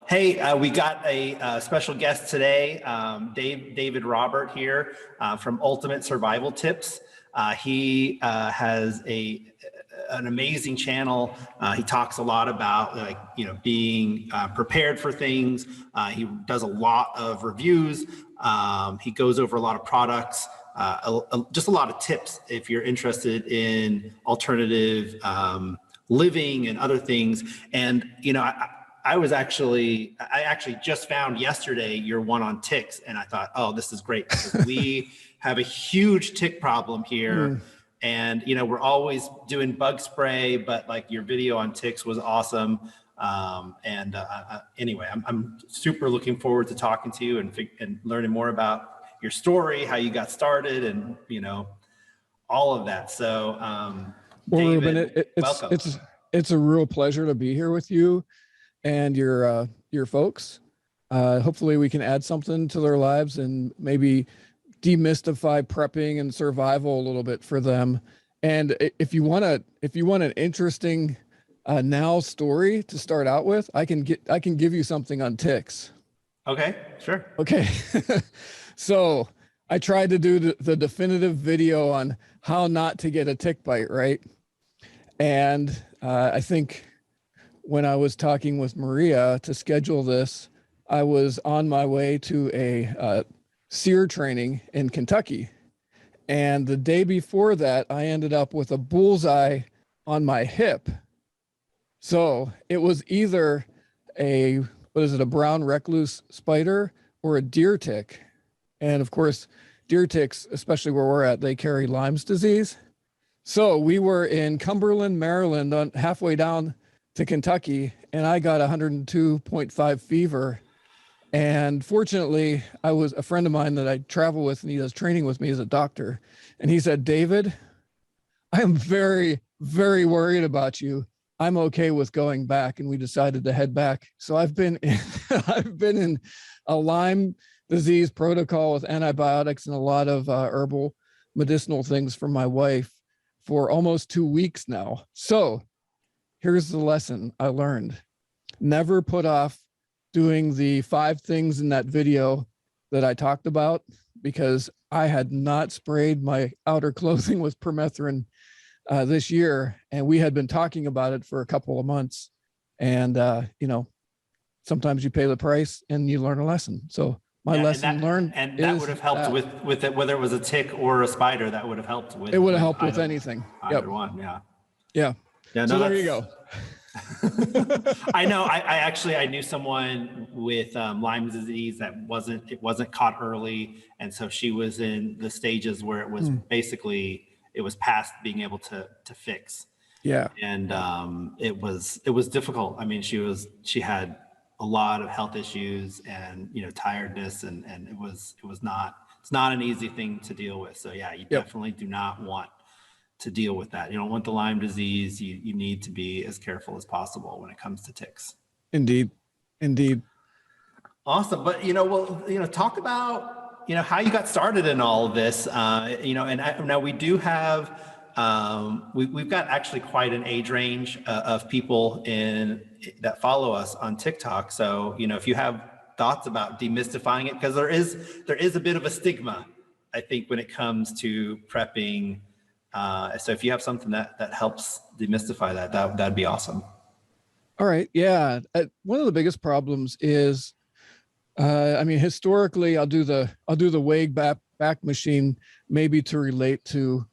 Hey, we got a special guest today, David Robert here from Ultimate Survival Tips. He has an amazing channel. He talks a lot about being prepared for things. He does a lot of reviews. He goes over a lot of products, just a lot of tips if you're interested in alternative living and other things. And I actually just found yesterday your one on ticks, and I thought, oh, this is great because we have a huge tick problem here. And we're always doing bug spray, but like your video on ticks was awesome. Anyway, I'm super looking forward to talking to you and learning more about your story, how you got started, and all of that. So, well, David, Ruben, welcome. It's a real pleasure to be here with you and your folks. Hopefully we can add something to their lives and maybe demystify prepping and survival a little bit for them. And if you want an interesting now story to start out with, I can give you something on ticks. Okay, sure. Okay. So I tried to do the definitive video on how not to get a tick bite, right? And I think when I was talking with Maria to schedule this, I was on my way to a SEER training in Kentucky. And the day before that, I ended up with a bullseye on my hip. So it was either a brown recluse spider or a deer tick. And of course, deer ticks, especially where we're at, they carry Lyme's disease. So we were in Cumberland, Maryland, halfway down to Kentucky, and I got 102.5 fever. And fortunately, I was a friend of mine that I travel with, and he does training with me as a doctor. And he said, David, I am very, very worried about you. I'm okay with going back. And we decided to head back. So I've been in a Lyme disease protocol with antibiotics and a lot of herbal medicinal things for my wife for almost 2 weeks now. So here's the lesson I learned. Never put off doing the 5 things in that video that I talked about, because I had not sprayed my outer clothing with permethrin this year. And we had been talking about it for a couple of months. And, sometimes you pay the price and you learn a lesson. So my lesson learned. And that would have helped with it, whether it was a tick or a spider, that would have helped with. It would have helped with anything. Either one. Yeah. Yeah. No, so there you go. I know. I knew someone with Lyme disease that wasn't caught early, and so she was in the stages where it was basically it was past being able to fix. Yeah. And it was difficult. I mean, she had a lot of health issues and tiredness, and it's not an easy thing to deal with. So yeah, you definitely do not want to deal with that. You don't want the Lyme disease. You need to be as careful as possible when it comes to ticks. Indeed. Awesome. But talk about how you got started in all of this. And now we do have we've got actually quite an age range of people that follow us on TikTok. So if you have thoughts about demystifying it, because there is a bit of a stigma, I think, when it comes to prepping. So if you have something that helps demystify that'd be awesome. All right. Yeah. One of the biggest problems is, historically, I'll do the WAG back machine, maybe to relate to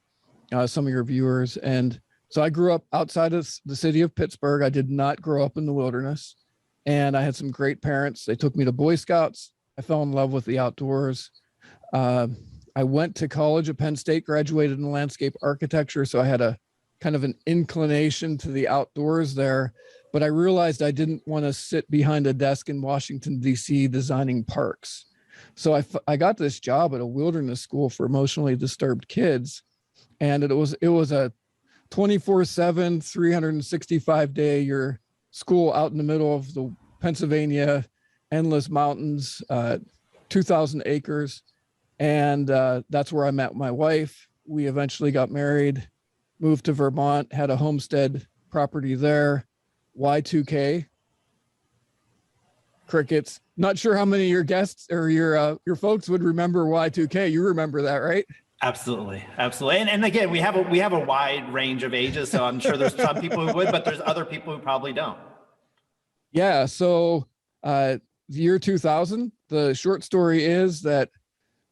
some of your viewers. And so I grew up outside of the city of Pittsburgh. I did not grow up in the wilderness, and I had some great parents. They took me to Boy Scouts. I fell in love with the outdoors. I went to college at Penn State, graduated in landscape architecture. So I had a kind of an inclination to the outdoors there, but I realized I didn't want to sit behind a desk in Washington, DC designing parks. So I got this job at a wilderness school for emotionally disturbed kids. And it was a 24/7, 365-day a year school out in the middle of the Pennsylvania, endless mountains, 2,000 acres. And that's where I met my wife. We eventually got married, moved to Vermont, had a homestead property there. Y2K. crickets. Not sure how many of your guests or your folks would remember Y2K. You remember that, right? Absolutely. Absolutely. And again, we have a wide range of ages. So I'm sure there's some people who would, but there's other people who probably don't. Yeah. So the year 2000, the short story is that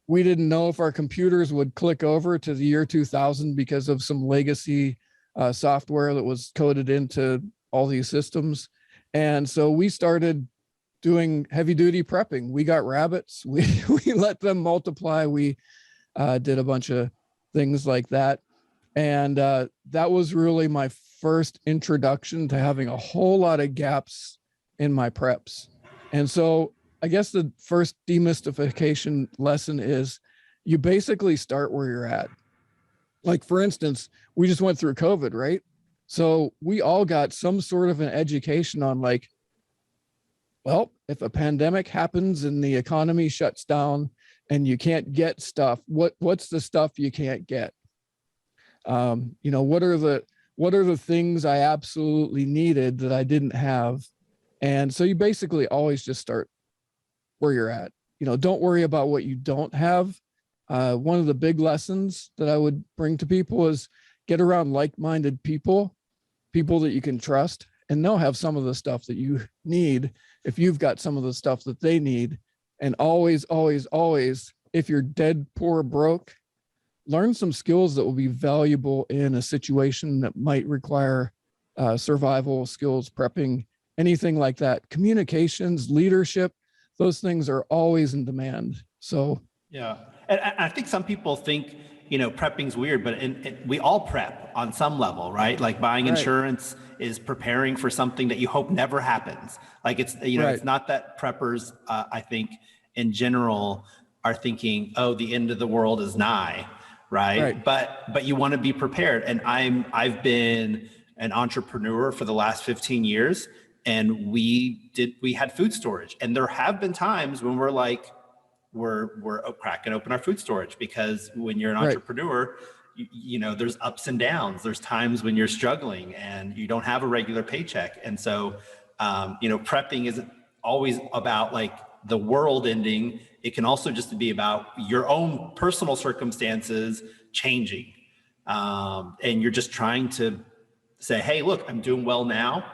we didn't know if our computers would click over to the year 2000 because of some legacy software that was coded into all these systems. And so we started doing heavy duty prepping. We got rabbits, we let them multiply. We did a bunch of things like that. And that was really my first introduction to having a whole lot of gaps in my preps. And so I guess the first demystification lesson is you basically start where you're at. Like, for instance, we just went through COVID, right? So we all got some sort of an education on, like, well, if a pandemic happens and the economy shuts down and you can't get stuff, what's the stuff you can't get? What are the things I absolutely needed that I didn't have? And so you basically always just start where you're at. Don't worry about what you don't have. One of the big lessons that I would bring to people is get around like-minded people that you can trust, and they'll have some of the stuff that you need if you've got some of the stuff that they need. And always, always, always, if you're dead poor broke, learn some skills that will be valuable in a situation that might require survival skills, prepping, anything like that. Communications, leadership, those things are always in demand. So yeah, and I think some people think prepping's weird, but we all prep on some level, right? Like buying insurance is preparing for something that you hope never happens. Like it's it's not that preppers I think in general are thinking, oh, the end of the world is nigh, right? But you want to be prepared. And I've been an entrepreneur for the last 15 years, and we had food storage, and there have been times when we're like, we're cracking open our food storage, because when you're an entrepreneur, there's ups and downs. There's times when you're struggling and you don't have a regular paycheck. And so, prepping isn't always about like the world ending. It can also just be about your own personal circumstances changing. And you're just trying to say, hey, look, I'm doing well now.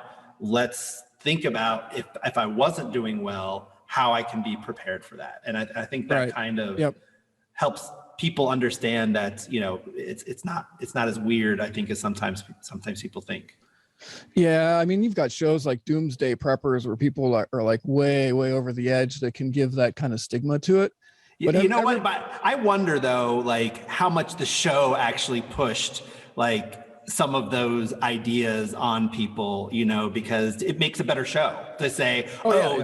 Let's think about if I wasn't doing well, how I can be prepared for that. And I think that kind of helps people understand that, it's not as weird, I think, as sometimes people think. Yeah. I mean, you've got shows like Doomsday Preppers where people are like way, way over the edge that can give that kind of stigma to it. But what? But I wonder though, like how much the show actually pushed like some of those ideas on people, because it makes a better show to say,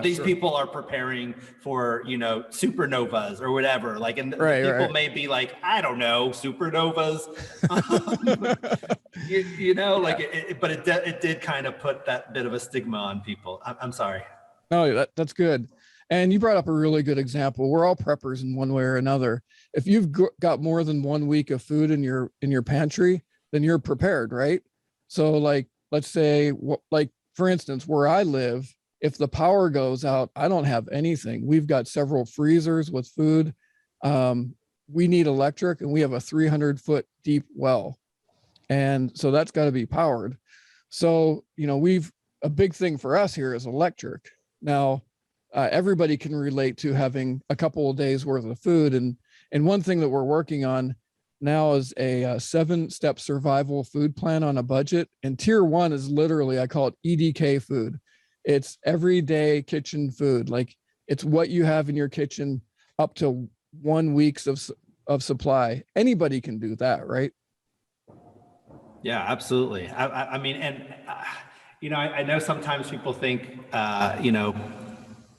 these people are preparing for, supernovas or whatever. Like, and people may be like, I don't know, supernovas, but it did kind of put that bit of a stigma on people. I'm sorry. No, that's good. And you brought up a really good example. We're all preppers in one way or another. If you've got more than 1 week of food in your pantry, then you're prepared, right? So like, let's say, like for instance, where I live, if the power goes out, I don't have anything. We've got several freezers with food. We need electric, and we have a 300-foot deep well. And so that's got to be powered. So, a big thing for us here is electric. Now, everybody can relate to having a couple of days worth of food. And one thing that we're working on now is a 7-step survival food plan on a budget. And tier 1 is literally, I call it EDK food. It's everyday kitchen food. Like, it's what you have in your kitchen up to 1 week's of supply. Anybody can do that, right? Yeah, absolutely. I mean, and I know sometimes people think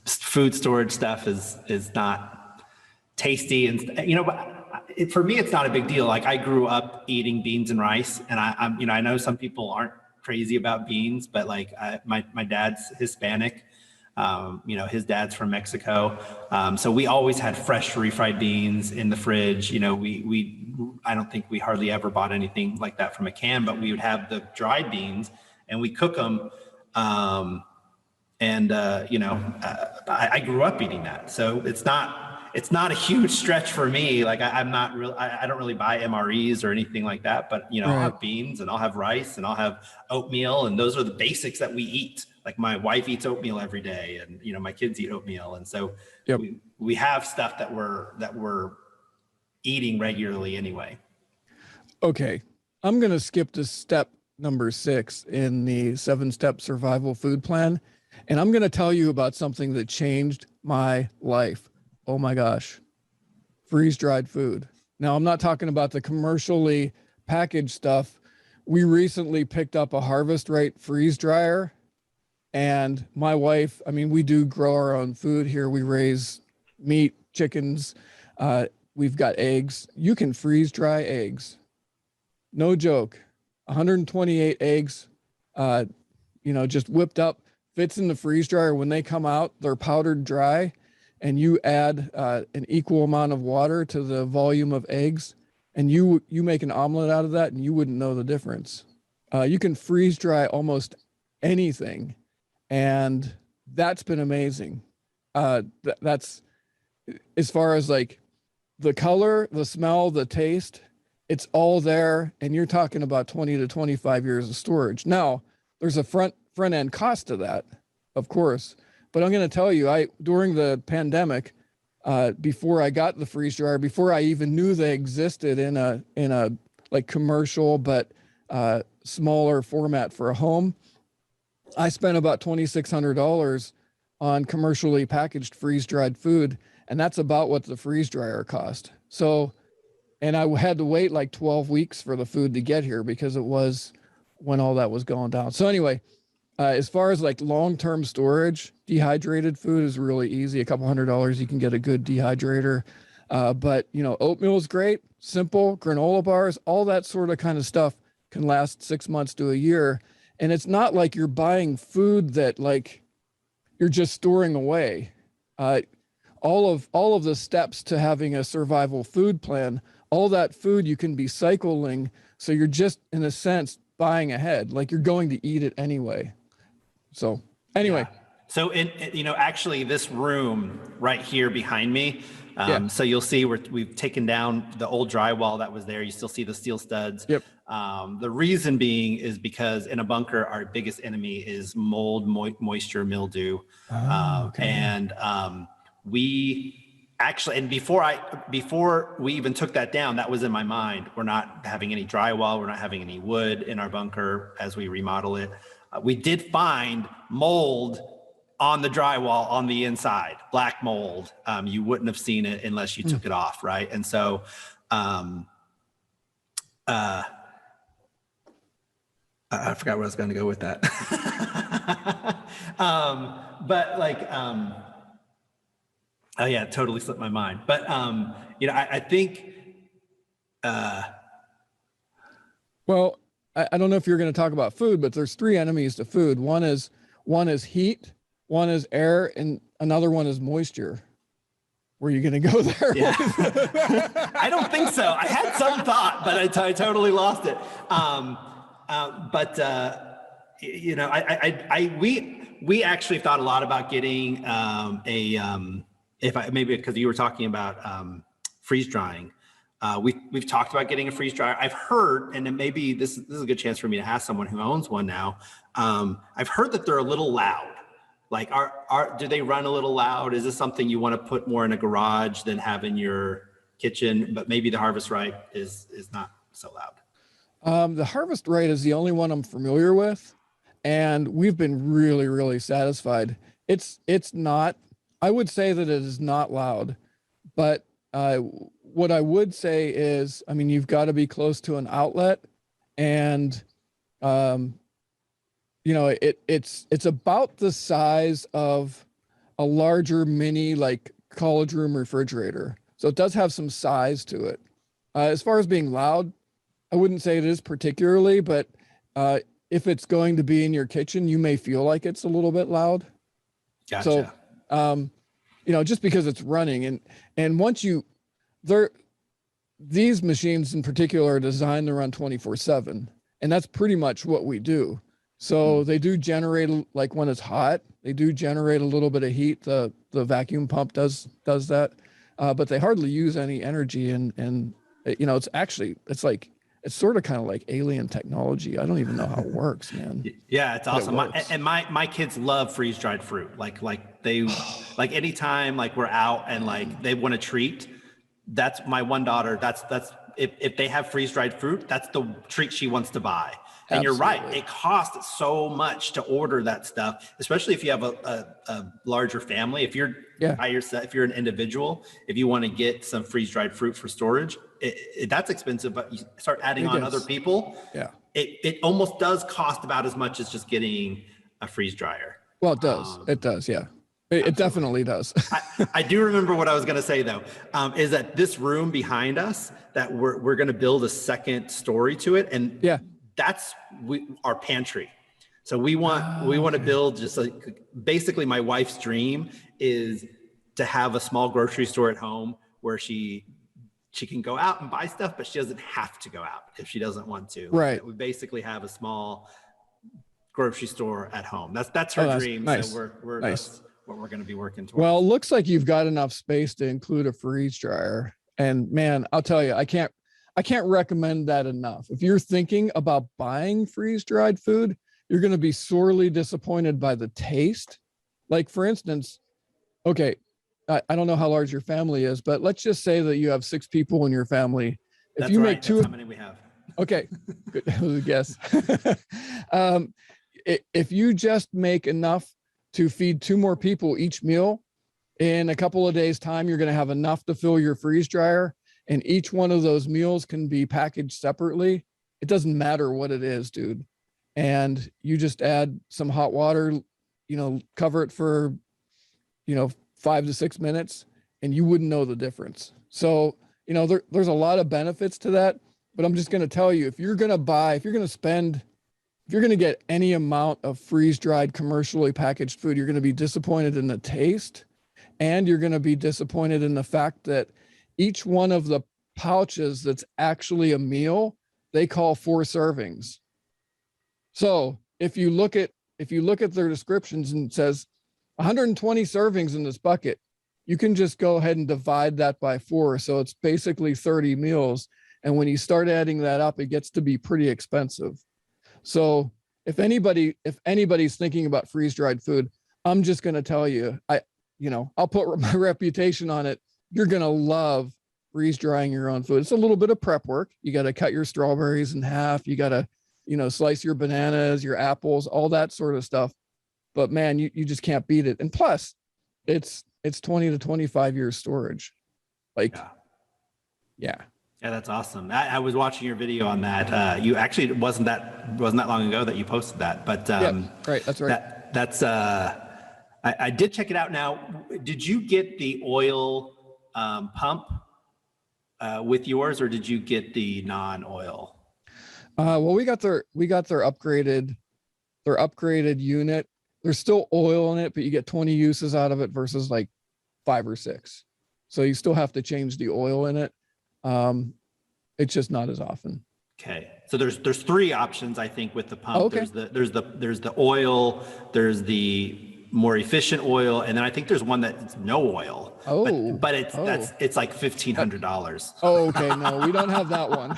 food storage stuff is not tasty, and but for me, it's not a big deal. Like, I grew up eating beans and rice, and I know some people aren't crazy about beans, but like my dad's Hispanic, his dad's from Mexico. So we always had fresh refried beans in the fridge. I don't think we hardly ever bought anything like that from a can, but we would have the dried beans and we cook them. And I grew up eating that, so it's not a huge stretch for me. Like I'm not real. I don't really buy MREs or anything like that. But I'll Right. have beans and I'll have rice and I'll have oatmeal, and those are the basics that we eat. Like my wife eats oatmeal every day, and my kids eat oatmeal, and so Yep. we have stuff that we're eating regularly anyway. Okay, I'm going to skip to step number 6 in the 7-step survival food plan. And I'm going to tell you about something that changed my life. Oh my gosh. Freeze-dried food. Now, I'm not talking about the commercially packaged stuff. We recently picked up a harvest rate freeze dryer. And my wife, we do grow our own food here. We raise meat, chickens. We've got eggs. You can freeze dry eggs. No joke. 128 eggs, just whipped up, fits in the freeze dryer. When they come out, they're powdered dry, and you add an equal amount of water to the volume of eggs, and you make an omelet out of that, and you wouldn't know the difference. You can freeze dry almost anything, and that's been amazing. That's as far as like the color, the smell, the taste. It's all there, and you're talking about 20 to 25 years of storage. Now, there's a front end cost to that, of course. But I'm going to tell you, during the pandemic, before I got the freeze dryer, before I even knew they existed in a like commercial but smaller format for a home, I spent about $2,600 on commercially packaged freeze dried food, and that's about what the freeze dryer cost. So. And I had to wait like 12 weeks for the food to get here because it was when all that was going down. So anyway, as far as like long-term storage, dehydrated food is really easy. A couple $100, you can get a good dehydrator. But oatmeal is great, simple, granola bars, all that sort of kind of stuff can last 6 months to a year. And it's not like you're buying food that like you're just storing away. All of the steps to having a survival food plan, all that food you can be cycling. So you're just, in a sense, buying ahead, like you're going to eat it anyway. So anyway. Yeah. So actually this room right here behind me, so you'll see we've taken down the old drywall that was there. You still see the steel studs. Yep. The reason being is because in a bunker, our biggest enemy is mold, moisture, mildew. Okay. And we actually, and before we even took that down, that was in my mind. We're not having any drywall. We're not having any wood in our bunker as we remodel it. We did find mold on the drywall on the inside, black mold. You wouldn't have seen it unless you took it off, right? And so, I forgot where I was going to go with that. But like, oh yeah, it totally slipped my mind. But I think. Well, I don't know if you're going to talk about food, but there's 3 enemies to food. One is heat, one is air, and another one is moisture. Were you going to go there? Yeah. I don't think so. I had some thought, but I totally lost it. We actually thought a lot about getting maybe because you were talking about freeze drying. We've talked about getting a freeze dryer. I've heard, and then maybe this is a good chance for me to ask someone who owns one now. I've heard that they're a little loud. Like, do they run a little loud? Is this something you want to put more in a garage than have in your kitchen? But maybe the Harvest Right is not so loud. The Harvest Right is the only one I'm familiar with, and we've been really, really satisfied. It's not. I would say that it is not loud, but what I would say is, you've got to be close to an outlet, and it's about the size of a larger mini like college room refrigerator. So it does have some size to it. As far as being loud, I wouldn't say it is particularly, but if it's going to be in your kitchen, you may feel like it's a little bit loud. Gotcha. So, just because it's running and once these machines in particular are designed to run 24/7, and that's pretty much what we do. So they do generate, like when it's hot, they do generate a little bit of heat. The vacuum pump does that, but they hardly use any energy. And you know, it's sort of kind of like alien technology. I don't even know how it works, man. Yeah, it's But it awesome. works. My kids love freeze dried fruit. Like they like anytime like we're out and like they want a treat. That's my one daughter. That's if they have freeze dried fruit, that's the treat she wants to buy. And you're right, Absolutely. it costs so much to order that stuff, especially if you have a larger family. If you're Yeah. by yourself, if you're an individual, if you want to get some freeze dried fruit for storage, that's expensive. But you start adding It on gets- other people, Yeah. it almost does cost about as much as just getting a freeze dryer. Well, it does. It does. Yeah. It definitely does. I do remember what I was going to say though, is that this room behind us that we're going to build a second story to it, and Yeah. that's our pantry. So we want to build just like basically my wife's dream is to have a small grocery store at home where she can go out and buy stuff, but she doesn't have to go out if she doesn't want to. Right. We basically have a small grocery store at home. That's her dream. nice. So we're Nice. that's what we're going to be working towards. Well, it looks like you've got enough space to include a freeze dryer. And man, I'll tell you, I can't recommend that enough. If you're thinking about buying freeze dried food, you're going to be sorely disappointed by the taste. Like for instance, okay, I don't know how large your family is, but let's just say that you have 6 people in your family. If That's you right. make 2, That's how many we have. okay, good. That was a guess. If you just make enough to feed 2 more people each meal, in a couple of days' time, you're going to have enough to fill your freeze dryer, and each one of those meals can be packaged separately. It doesn't matter what it is, dude. And you just add some hot water, you know, cover it for, you know, 5 to 6 minutes, and you wouldn't know the difference. So, you know, there's a lot of benefits to that, but I'm just going to tell you, if you're going to get any amount of freeze-dried commercially packaged food, you're going to be disappointed in the taste, and you're going to be disappointed in the fact that each one of the pouches that's actually a meal, they call 4 servings. So if you look at their descriptions and it says 120 servings in this bucket, you can just go ahead and divide that by 4. So it's basically 30 meals. And when you start adding that up, it gets to be pretty expensive. So if anybody's thinking about freeze-dried food, I'm just going to tell you, I'll put my reputation on it. You're going to love freeze drying your own food. It's a little bit of prep work. You got to cut your strawberries in half. You got to, slice your bananas, your apples, all that sort of stuff. But man, you just can't beat it. And plus it's 20 to 25 years storage. Like, yeah. Yeah, that's awesome. I was watching your video on that. You actually, it wasn't that long ago that you posted that, but right. That's right. That's I did check it out. Now, did you get the oil pump with yours, or did you get the non-oil? Well, we got their upgraded unit. There's still oil in it, but you get 20 uses out of it versus like 5 or 6. So you still have to change the oil in it. It's just not as often. Okay. So there's 3 options, I think, with the pump. Okay. There's the oil, there's the more efficient oil, and then I think there's one that's no oil. But it's like $1,500. Oh, okay. No, we don't have that one.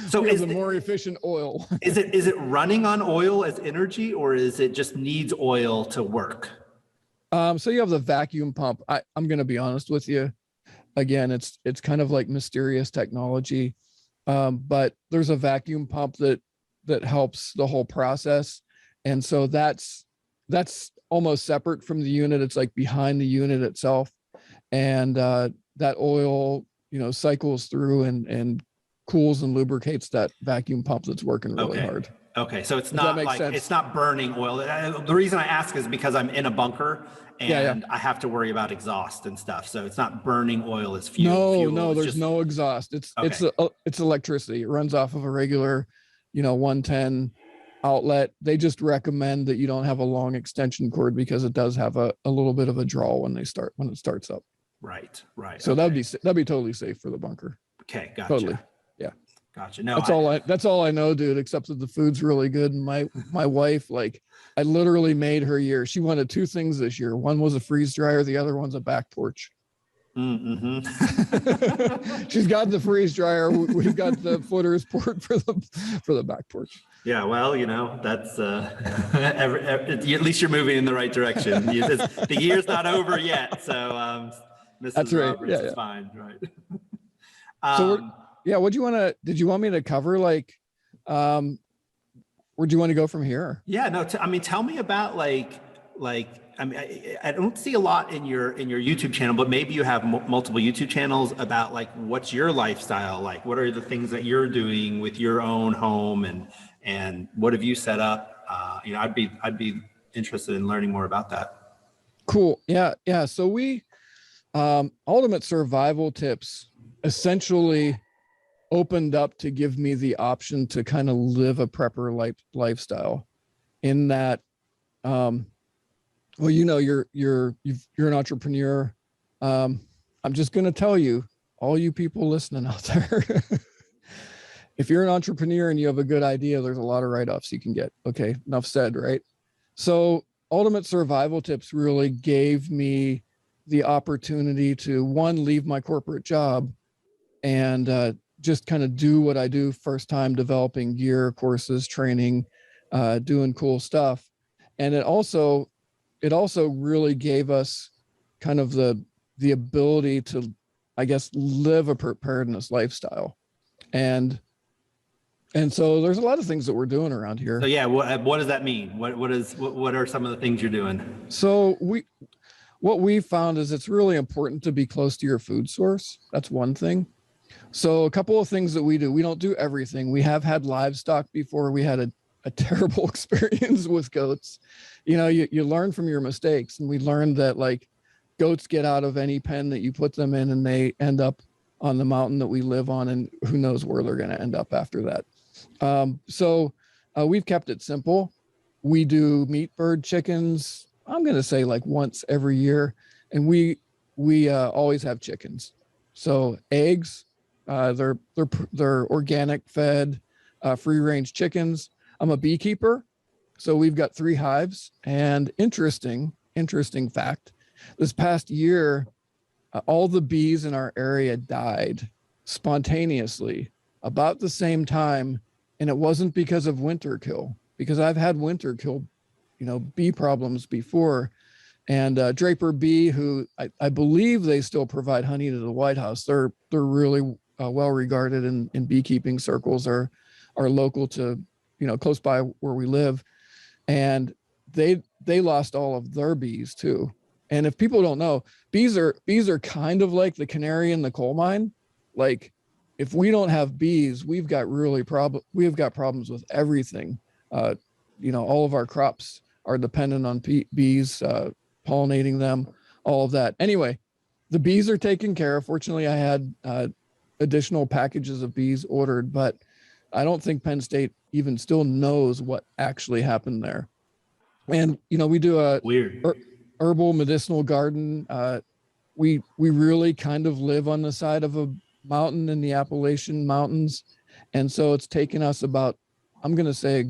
So is the more efficient oil. is it running on oil as energy, or is it just needs oil to work? So you have the vacuum pump. I'm going to be honest with you. Again, it's kind of like mysterious technology. But there's a vacuum pump that helps the whole process. And so that's almost separate from the unit. It's like behind the unit itself. And that oil, cycles through and cools and lubricates that vacuum pump that's working really hard. Okay. So it's not like sense? It's not burning oil. The reason I ask is because I'm in a bunker and I have to worry about exhaust and stuff. So it's not burning oil as fuel. No, there's no exhaust. It's electricity. It runs off of a regular, 110 outlet. They just recommend that you don't have a long extension cord because it does have a little bit of a draw when it starts up. Right. So that'd be totally safe for the bunker. Okay, gotcha. Totally. Yeah. Gotcha. No, That's all I know, dude, except that the food's really good. And my wife, like, I literally made her year. She wanted two things this year. One was a freeze dryer, the other one's a back porch. mm-hmm. She's got the freeze dryer. We've got the footers poured for the back porch. Yeah, well, that's at least you're moving in the right direction. The year's not over yet, so Mrs. That's right. Roberts is fine, right? So did you want me to cover, like, where do you want to go from here? Yeah, no, tell me about like, I don't see a lot in your YouTube channel, but maybe you have multiple YouTube channels about, like, what's your lifestyle like? What are the things that you're doing with your own home, and what have you set up? I'd be interested in learning more about that. Cool. Yeah. So we, Ultimate Survival Tips essentially opened up to give me the option to kind of live a prepper lifestyle, in that, well, you're an entrepreneur. I'm just going to tell you, all you people listening out there, if you're an entrepreneur and you have a good idea, there's a lot of write-offs you can get. Okay, enough said, right? So Ultimate Survival Tips really gave me the opportunity to, one, leave my corporate job and just kind of do what I do first time, developing gear, courses, training, doing cool stuff. And it also really gave us kind of the ability to, I guess, live a preparedness lifestyle. And so there's a lot of things that we're doing around here. So yeah, what does that mean? What are some of the things you're doing? So what we found is it's really important to be close to your food source. That's one thing. So a couple of things that we do. We don't do everything. We have had livestock before. We had a terrible experience with goats. You learn from your mistakes, and we learned that, like, goats get out of any pen that you put them in, and they end up on the mountain that we live on, and who knows where they're going to end up after that. So we've kept it simple. We do meat bird chickens, I'm going to say, like, once every year, and we always have chickens. So eggs, they're organic fed, free range chickens. I'm a beekeeper, so we've got 3 hives. And interesting fact, this past year, all the bees in our area died spontaneously about the same time. And it wasn't because of winter kill, because I've had winter kill, bee problems before. And Draper Bee, who I believe they still provide honey to the White House. They're really well regarded in beekeeping circles, are local to, close by where we live. And they lost all of their bees too. And if people don't know, bees are kind of like the canary in the coal mine. Like, if we don't have bees, we've got problems with everything. All of our crops are dependent on bees, pollinating them, all of that. Anyway, the bees are taken care of. Fortunately, I had additional packages of bees ordered, but I don't think Penn State even still knows what actually happened there. And, we do a weird herbal medicinal garden. We really kind of live on the side of a mountain in the Appalachian Mountains. And so it's taken us about, I'm going to say, a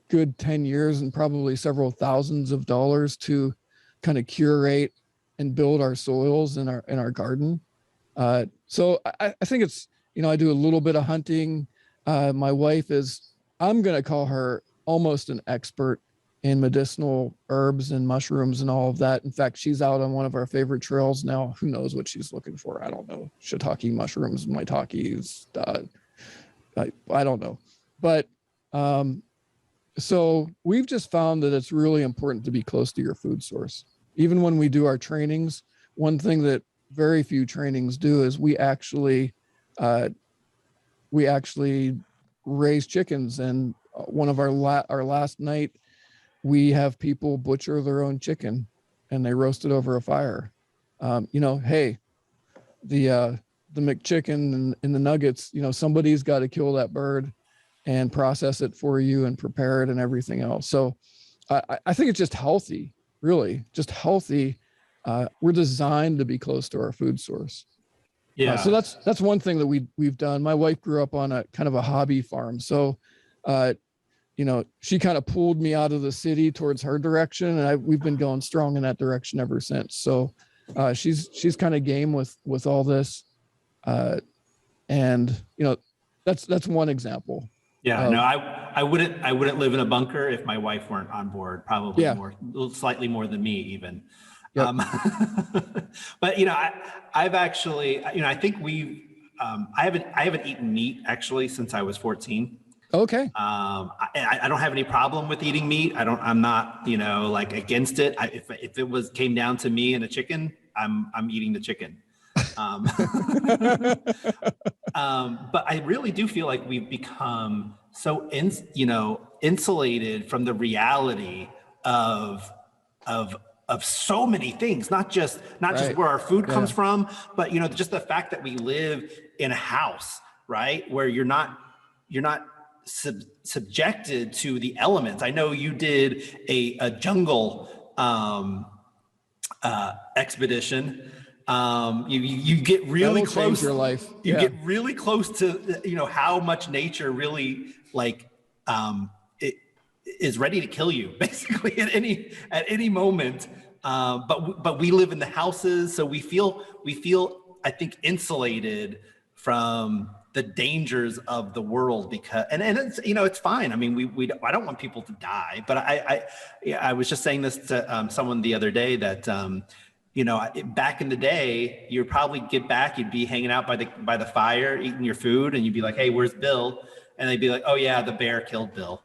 good 10 years and probably several thousands of dollars to kind of curate and build our soils in our garden. So I think it's, I do a little bit of hunting. My wife is, I'm going to call her almost an expert in medicinal herbs and mushrooms and all of that. In fact, she's out on one of our favorite trails now. Who knows what she's looking for? I don't know. Shiitake mushrooms, maitakes. I don't know. But so we've just found that it's really important to be close to your food source. Even when we do our trainings, one thing that very few trainings do is we actually raise chickens. And one of our last night, we have people butcher their own chicken and they roast it over a fire. Hey, the McChicken and the nuggets, somebody's got to kill that bird and process it for you and prepare it and everything else. So I think it's just healthy, really just healthy. We're designed to be close to our food source. Yeah. So that's one thing that we've done. My wife grew up on a kind of a hobby farm. So, she kind of pulled me out of the city towards her direction, and we've been going strong in that direction ever since. So, she's kind of game with all this. And that's one example. Yeah, no, I wouldn't live in a bunker if my wife weren't on board, probably slightly more than me even. Yep. But I've actually, I think I haven't eaten meat actually since I was 14. Okay. I don't have any problem with eating meat. I'm not, like against it. If it came down to me and a chicken, I'm eating the chicken. But I really do feel like we've become so insulated from the reality of so many things, not just where our food comes from, but just the fact that we live in a house, right, where you're not subjected to the elements. I know you did a jungle expedition. You get really That'll close. Change your life. You get really close to how much nature really it is ready to kill you basically at any moment. But we live in the houses, so we feel I think insulated from the dangers of the world because and it's it's fine. I mean I don't want people to die, but I was just saying this to someone the other day that back in the day, you'd probably get back, you'd be hanging out by the fire, eating your food, and you'd be like, "Hey, where's Bill?" And they'd be like, "Oh yeah, the bear killed Bill."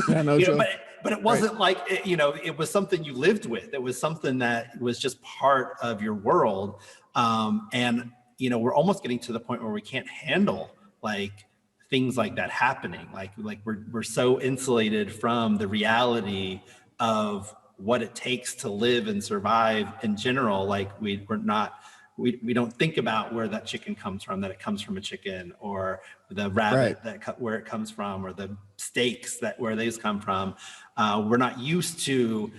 No joke. But it wasn't like it was something you lived with. It was something that was just part of your world, and we're almost getting to the point where we can't handle like things like that happening. Like we're so insulated from the reality of what it takes to live and survive in general. Like we don't think about where that chicken comes from, that it comes from a chicken, or the rabbit where it comes from, or the steaks where these come from. We're not used to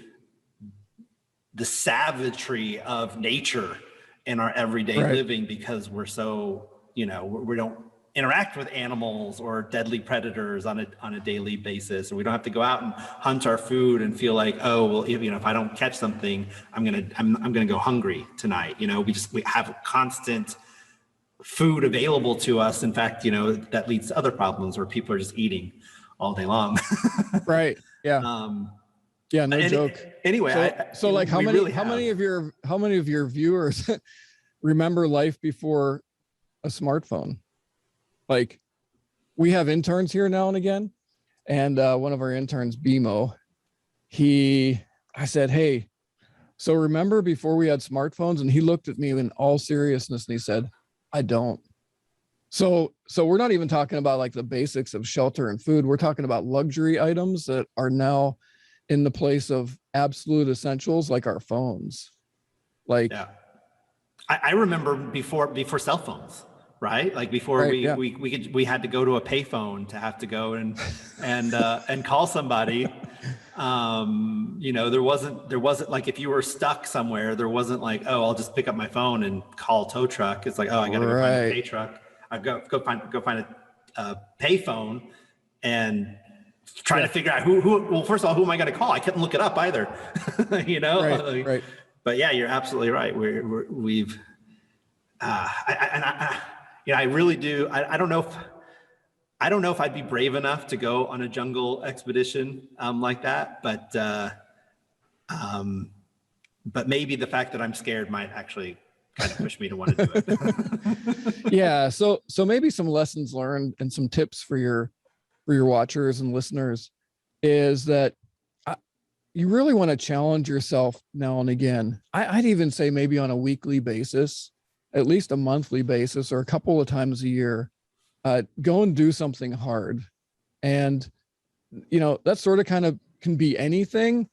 the savagery of nature in our everyday living because we're so, we don't interact with animals or deadly predators on a daily basis, or we don't have to go out and hunt our food and feel like, oh well, if I don't catch something, I'm gonna go hungry tonight. We have constant food available to us. In fact, that leads to other problems where people are just eating all day long. Right. Yeah. Yeah. No joke. Anyway, so like how many of your viewers remember life before a smartphone? Like, we have interns here now and again, and one of our interns, BMO, I said, "Hey, so remember before we had smartphones?" And he looked at me in all seriousness and he said, "I don't." So we're not even talking about like the basics of shelter and food. We're talking about luxury items that are now in the place of absolute essentials, like our phones. Like, yeah, I remember before cell phones. Right, like before we had to go to a payphone to have to go and call somebody. There wasn't like, if you were stuck somewhere, there wasn't like, oh, I'll just pick up my phone and call a tow truck. It's like, oh, I gotta go find a pay truck. I go find a payphone and try to figure out who. Well, first of all, who am I going to call? I couldn't look it up either. Right. But yeah, you're absolutely right. We've. I really do. I don't know if I'd be brave enough to go on a jungle expedition like that, but maybe the fact that I'm scared might actually kind of push me to want to do it. Yeah. So maybe some lessons learned and some tips for your watchers and listeners is that you really want to challenge yourself now and again. I'd even say maybe on a weekly basis, at least a monthly basis, or a couple of times a year, go and do something hard. And, that sort of kind of can be anything.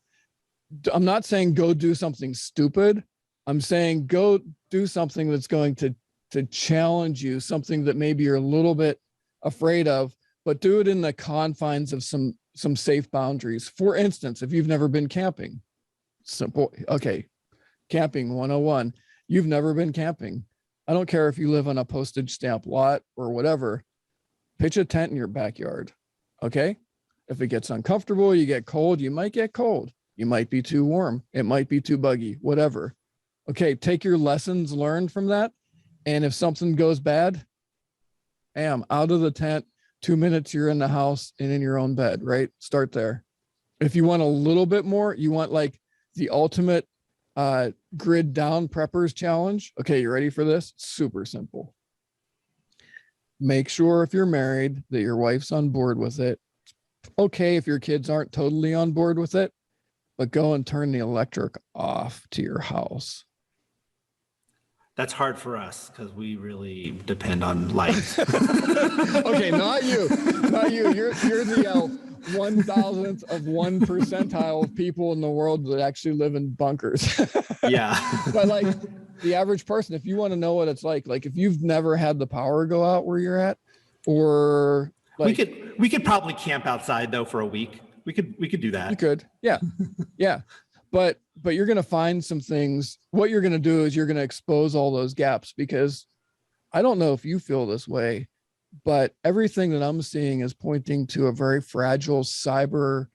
I'm not saying go do something stupid. I'm saying go do something that's going to challenge you, something that maybe you're a little bit afraid of, but do it in the confines of some safe boundaries. For instance, if you've never been camping, simple. Okay. Camping 101. You've never been camping. I don't care if you live on a postage stamp lot or whatever, pitch a tent in your backyard. Okay. If it gets uncomfortable, you get cold, you might get cold. You might be too warm. It might be too buggy, whatever. Okay. Take your lessons learned from that. And if something goes bad, out of the tent, 2 minutes, you're in the house and in your own bed, right? Start there. If you want a little bit more, you want like the ultimate grid down preppers challenge. Okay, you ready for this? Super simple. Make sure if you're married that your wife's on board with it. Okay, if your kids aren't totally on board with it, but go and turn the electric off to your house. That's hard for us because we really depend on lights. Okay, not you. You're the 1,000th of 1 percentile of people in the world that actually live in bunkers. Yeah. But like the average person, if you want to know what it's like if you've never had the power go out where you're at, or like we could probably camp outside though for a week. We could do that. You could. Yeah. Yeah. But you're going to find some things. What you're going to do is you're going to expose all those gaps, because I don't know if you feel this way, but everything that I'm seeing is pointing to a very fragile cyber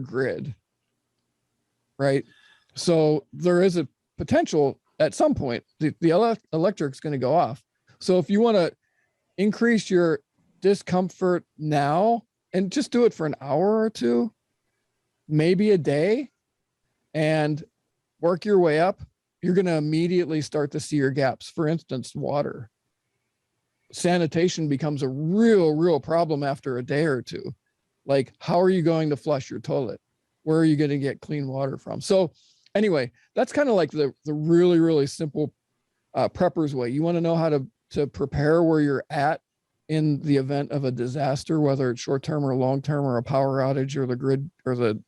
grid. Right. So there is a potential at some point the electric's going to go off. So if you want to increase your discomfort now and just do it for an hour or two, maybe a day, and work your way up, you're going to immediately start to see your gaps. For instance, water. Sanitation becomes a real problem after a day or two. Like, how are you going to flush your toilet? Where are you going to get clean water from? So anyway, that's kind of like the really simple prepper's way. You want to know how to prepare where you're at in the event of a disaster, whether it's short-term or long-term, or a power outage, or the grid, or the,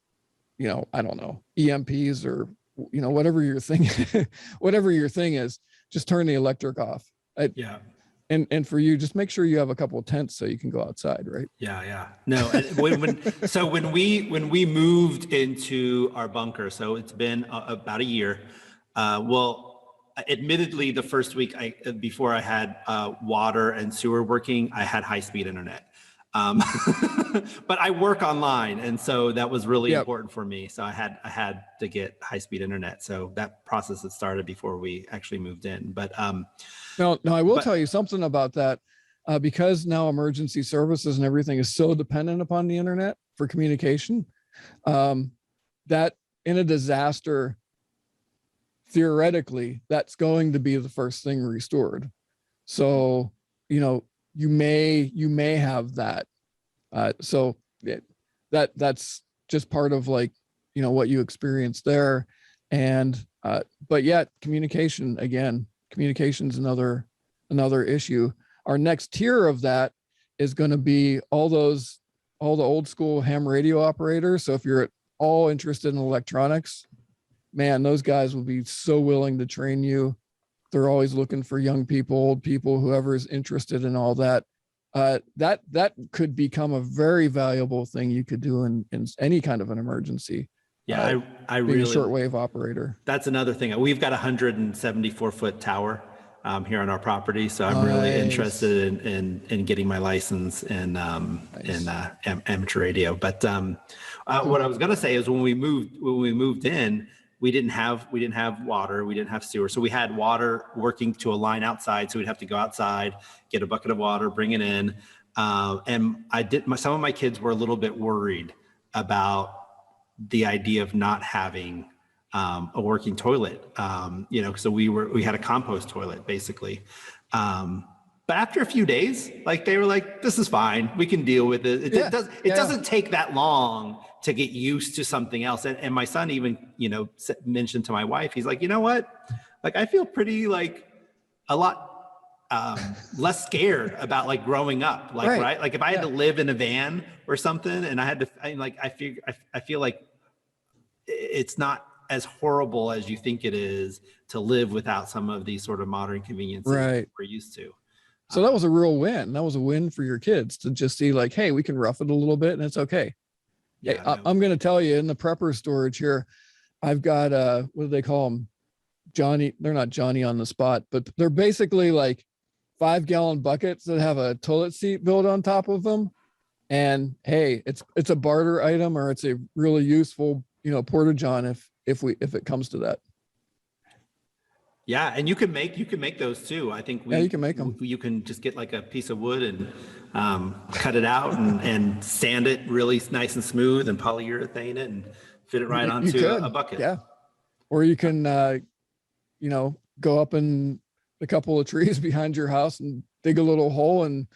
I don't know, EMPs, or, whatever your thing is, just turn the electric off. Yeah. And for you, just make sure you have a couple of tents so you can go outside, right? Yeah. No, when we moved into our bunker, so it's been about a year. Admittedly, the first week before I had water and sewer working, I had high-speed internet. But I work online, and so that was really important for me. So I had to get high-speed internet. So that process had started before we actually moved in. But no, I will tell you something about that, because now emergency services and everything is so dependent upon the internet for communication, that in a disaster, theoretically, that's going to be the first thing restored. So, you may have that. So that's just part of what you experienced there. And, but yet communication's another issue. Our next tier of that is going to be all the old school ham radio operators. So if you're at all interested in electronics, man, those guys will be so willing to train you. They're always looking for young people, old people, whoever is interested in all that. That could become a very valuable thing you could do in any kind of an emergency. Yeah, I really, a shortwave operator. That's another thing. We've got a 174-foot tower here on our property, so I'm really interested in getting my license in amateur radio. But what I was going to say is when we moved in, we didn't have water, we didn't have sewer. So we had water working to a line outside. So we'd have to go outside, get a bucket of water, bring it in. And some of my kids were a little bit worried about the idea of not having a working toilet. So we had a compost toilet basically. But after a few days, they were like, this is fine. We can deal with it. It doesn't take that long to get used to something else. And my son even, mentioned to my wife, he's like, you know what? I feel pretty a lot less scared about growing up. Right? If I had to live in a van or something and I had to, I feel like it's not as horrible as you think it is to live without some of these sort of modern conveniences we're used to. So that was a real win. That was a win for your kids to just see hey, we can rough it a little bit and it's okay. Yeah, I'm going to tell you, in the prepper storage here, I've got what do they call them? Johnny, they're not Johnny on the spot, but they're basically like 5-gallon buckets that have a toilet seat built on top of them. And hey, it's a barter item, or it's a really useful, porta john if it comes to that. Yeah, and you can make those too. I think you can make them. You can just get like a piece of wood and cut it out and sand it really nice and smooth and polyurethane it and fit it right onto a bucket. Yeah. Or you can, go up in a couple of trees behind your house and dig a little hole and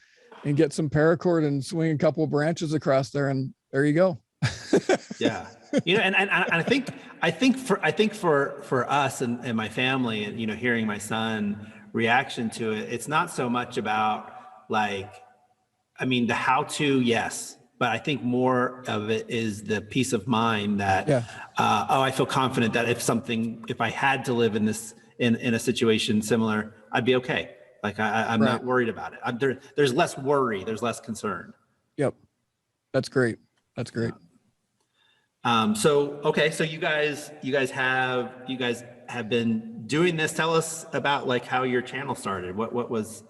get some paracord and swing a couple of branches across there, and there you go. Yeah. And I think for us and my family, and hearing my son reaction to it, it's not so much about the how to, yes, but I think more of it is the peace of mind that I feel confident that if I had to live in a situation similar, I'd be okay. Like I'm not worried about it. There's less worry, there's less concern. Yep. That's great. So you guys have been doing this. Tell us about like how your channel started. What was,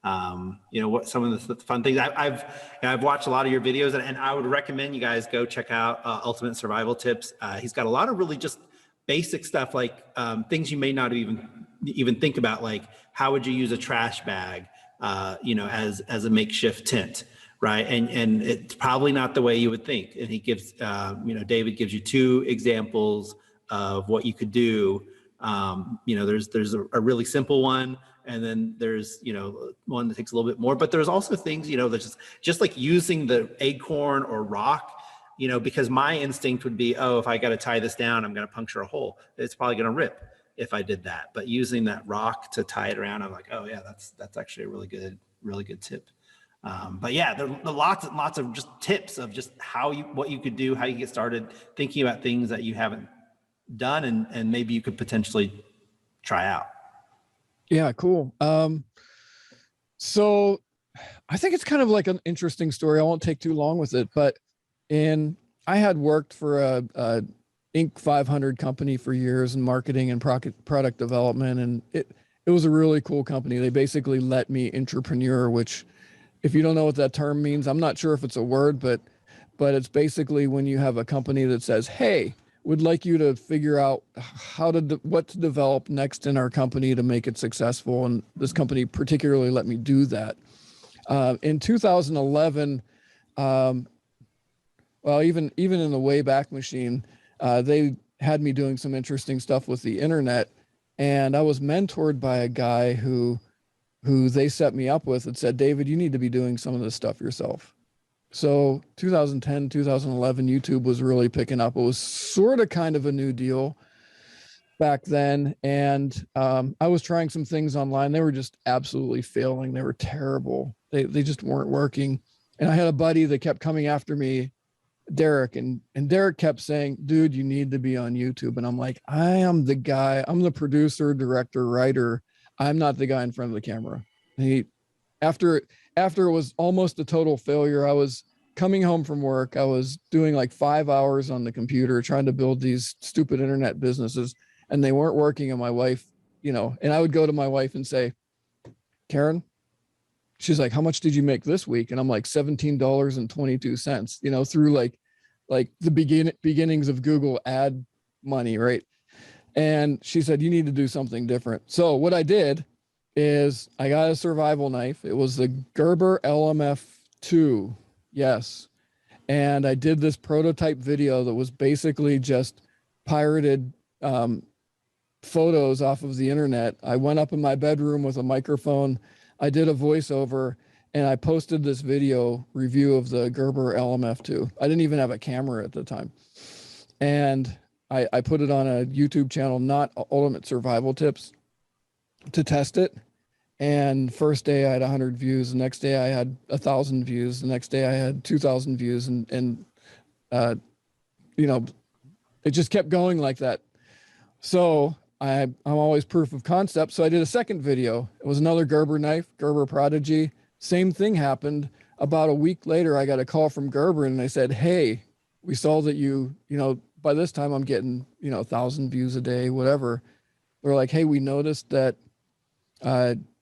what some of the fun things. I've watched a lot of your videos, and I would recommend you guys go check out Ultimate Survival Tips. He's got a lot of really just basic stuff, like things you may not even think about, like how would you use a trash bag, as a makeshift tent. Right. And it's probably not the way you would think. And he gives, David gives you 2 examples of what you could do. There's a really simple one. And then there's, one that takes a little bit more, but there's also things, that's just like using the acorn or rock, because my instinct would be, if I got to tie this down, I'm going to puncture a hole. It's probably going to rip if I did that. But using that rock to tie it around, I'm like, oh yeah, that's actually a really good tip. But yeah, there are lots and lots of just tips of just what you could do, how you get started thinking about things that you haven't done and maybe you could potentially try out. Yeah, cool. So I think it's kind of like an interesting story. I won't take too long with it, but I had worked for a Inc. 500 company for years in marketing and product development. And it was a really cool company. They basically let me entrepreneur, which, if you don't know what that term means, I'm not sure if it's a word, but it's basically when you have a company that says, hey, we'd like you to figure out what to develop next in our company to make it successful. And this company particularly let me do that. In 2011, even in the Wayback Machine, they had me doing some interesting stuff with the internet. And I was mentored by a guy who they set me up with and said, David, you need to be doing some of this stuff yourself. So 2010, 2011, YouTube was really picking up. It was sort of kind of a new deal back then. And I was trying some things online. They were just absolutely failing. They were terrible. They just weren't working. And I had a buddy that kept coming after me, Derek, and Derek kept saying, dude, you need to be on YouTube. And I'm like, I am the guy. I'm the producer, director, writer. I'm not the guy in front of the camera. After it was almost a total failure, I was coming home from work. I was doing like 5 hours on the computer trying to build these stupid internet businesses, and they weren't working. And my wife, and I would go to my wife and say, Karen, she's like, how much did you make this week? And I'm like, $17.22, through like the beginnings of Google ad money. Right. And she said, you need to do something different. So what I did is I got a survival knife. It was the Gerber LMF2. Yes. And I did this prototype video that was basically just pirated photos off of the internet. I went up in my bedroom with a microphone. I did a voiceover, and I posted this video review of the Gerber LMF2. I didn't even have a camera at the time. And I put it on a YouTube channel, not Ultimate Survival Tips, to test it. And first day I had 100 views. The next day I had 1,000 views. The next day I had 2,000 views. And it just kept going like that. So I'm always proof of concept. So I did a second video. It was another Gerber knife, Gerber Prodigy. Same thing happened. About a week later, I got a call from Gerber, and they said, hey, we saw that by this time I'm getting, 1,000 views a day, whatever. they're like, hey, we noticed that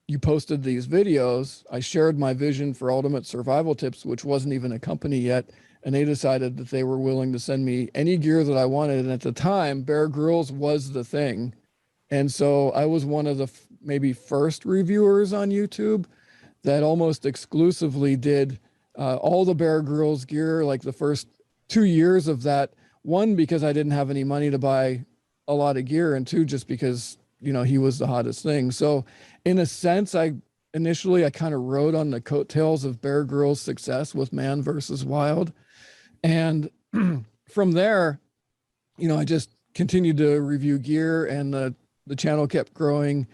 you posted these videos. I shared my vision for Ultimate Survival Tips, which wasn't even a company yet. And they decided that they were willing to send me any gear that I wanted. And at the time, Bear Grylls was the thing. And so I was one of the maybe first reviewers on YouTube that almost exclusively did all the Bear Grylls gear, like the first 2 years of that. One, because I didn't have any money to buy a lot of gear, and two, just because, you know, he was the hottest thing. So in a sense, initially I kind of rode on the coattails of Bear Grylls' success with Man vs. Wild. And from there, you know, I just continued to review gear, and the channel kept growing.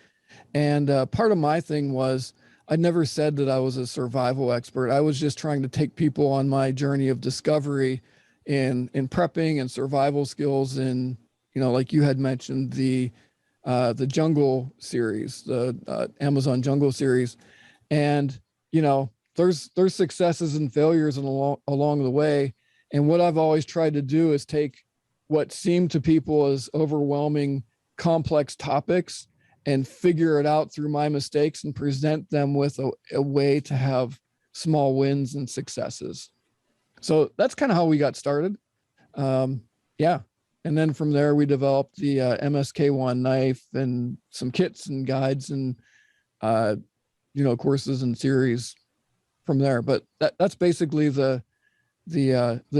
And part of my thing was, I never said that I was a survival expert. I was just trying to take people on my journey of discovery in prepping and survival skills. And, you know, like you had mentioned, the jungle series, the Amazon jungle series. And, you know, there's successes and failures along the way. And what I've always tried to do is take what seem to people as overwhelming, complex topics and figure it out through my mistakes and present them with a way to have small wins and successes. So that's kind of how we got started. Yeah. And then from there, we developed the MSK1 knife and some kits and guides and, you know, courses and series from there. But that's basically the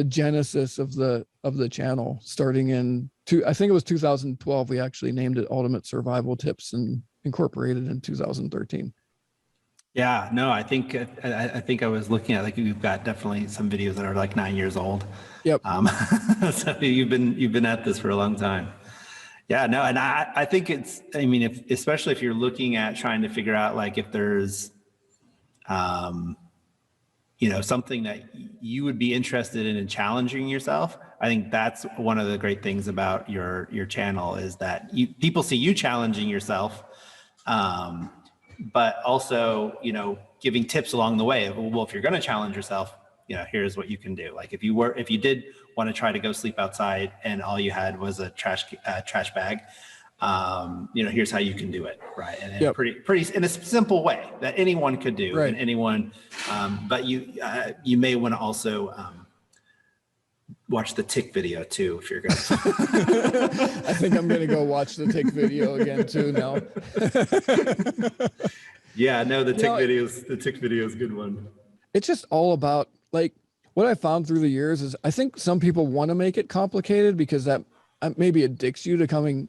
genesis of the channel, starting in I think it was 2012. We actually named it Ultimate Survival Tips and incorporated in 2013. Yeah, no, I think I was looking at, like, you've got definitely some videos that are like 9 years old. Yep. So you've been at this for a long time. Yeah, no, and I think I mean, especially if you're looking at trying to figure out, like, if there's, you know, something that you would be interested in challenging yourself. I think that's one of the great things about your channel, is that people see you challenging yourself, but also, you know, giving tips along the way of, well, if you're going to challenge yourself, you know, here's what you can do. Like, if you did want to try to go sleep outside and all you had was a trash bag, you know, here's how you can do it, right? And Yep. pretty in a simple way that anyone could do, right. And anyone, but you may want to also watch the tick video too, if you're going to. I think I'm going to go watch the tick video again too now. Yeah, no, the tick video is a good one. It's just all about, like, what I found through the years is, I think some people want to make it complicated because that maybe addicts you to coming